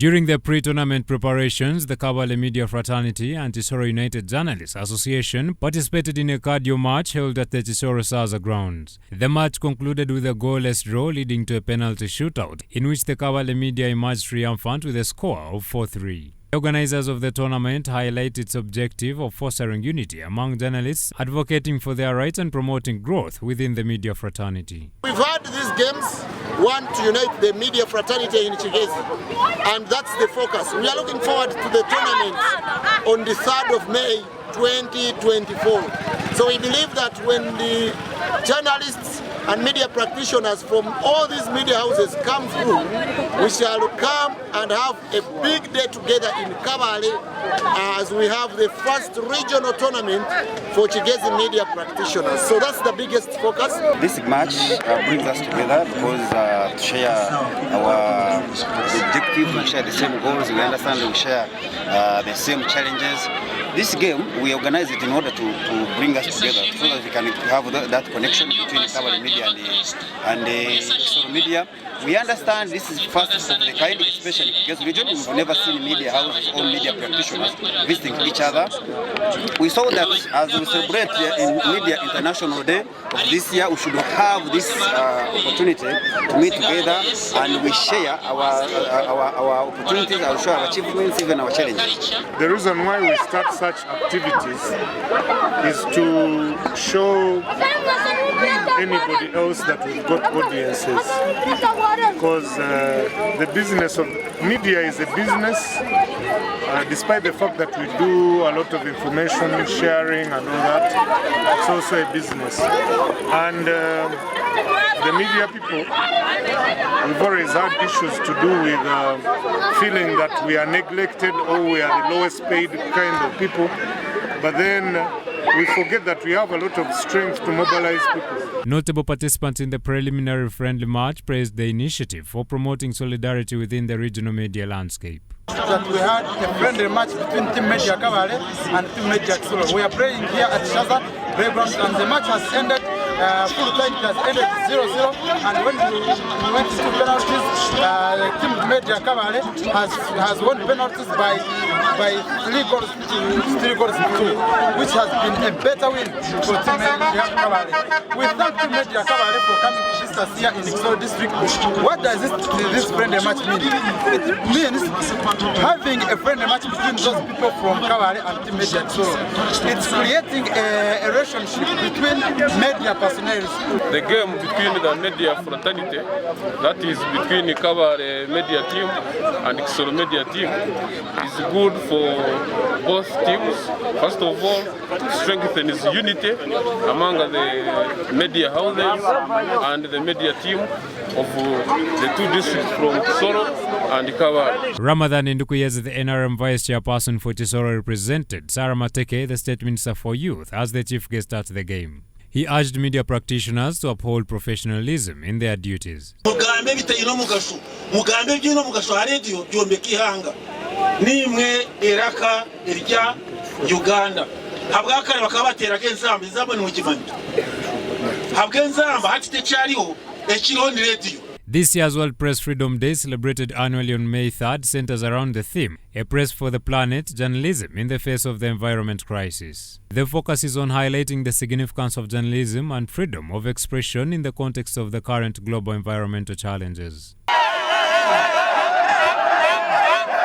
During the pre-tournament preparations, the Kabale Media Fraternity and Tisoro United Journalists Association participated in a cardio match held at the Tisoro Saza grounds. The match concluded with a goalless draw leading to a penalty shootout, in which the Kabale Media emerged triumphant with a score of 4-3. The organizers of the tournament highlight its objective of fostering unity among journalists, advocating for their rights and promoting growth within the media fraternity. We've had these games, one, to unite the media fraternity in Kigezi, and that's the focus. We are looking forward to the tournament on the 3rd of May 2024. So we believe that when the journalists and media practitioners from all these media houses come through, we shall come and have a big day together in Kabale as we have the first regional tournament for Kigezi media practitioners. So that's the biggest focus. This match brings us together because to share our objectives, we share the same goals, we understand we share the same challenges. This game, we organize it in order to bring us together so that we can have that connection between Kabale media and the social media. We understand this is first of the kind, especially because region. We've never seen media houses or media practitioners visiting each other. We saw that as we celebrate in Media International Day of this year, we should have this opportunity to meet together and we share our opportunities, our achievements, even our challenges. The reason why we start such activities is to show anybody else that we've got audiences, because the business of media is a business, despite the fact that we do a lot of information sharing and all that, it's also a business. And the media people, we've always had issues to do with feeling that we are neglected or we are the lowest paid kind of people, but then we forget that we have a lot of strength to mobilize people. Notable participants in the preliminary friendly match praised the initiative for promoting solidarity within the regional media landscape. That we had a friendly match between Team Media Kabale and Team Media Tisoro. We are playing here at Shaza Playground and the match has ended. Full time has ended 0-0, and when we went to penalties, Team Media Kabale has won penalties by 3 goals to 2, which has been a better win for Team Media Kabale. We thank Team Media Kabale for coming to visit us here in Kisoro district. What does this friendly match mean? It means having a friendly match between those people from Kabale and Team Media Kisoro. It's creating a relationship between media personnel. The game between the media fraternity, that is between the Kabale media team and the Kisoro media team, is good for both teams. First of all, strengthens unity among the media houses and the media team of the two districts from Tisoro and Kabale. Ramadan Kigezi, the NRM Vice Chairperson for Tisoro, represented Sarah Mateke, the State Minister for Youth, as the chief guest at the game. He urged media practitioners to uphold professionalism in their duties. This year's World Press Freedom Day, celebrated annually on May 3rd, centers around the theme, A Press for the Planet, Journalism in the Face of the Environment Crisis. The focus is on highlighting the significance of journalism and freedom of expression in the context of the current global environmental challenges.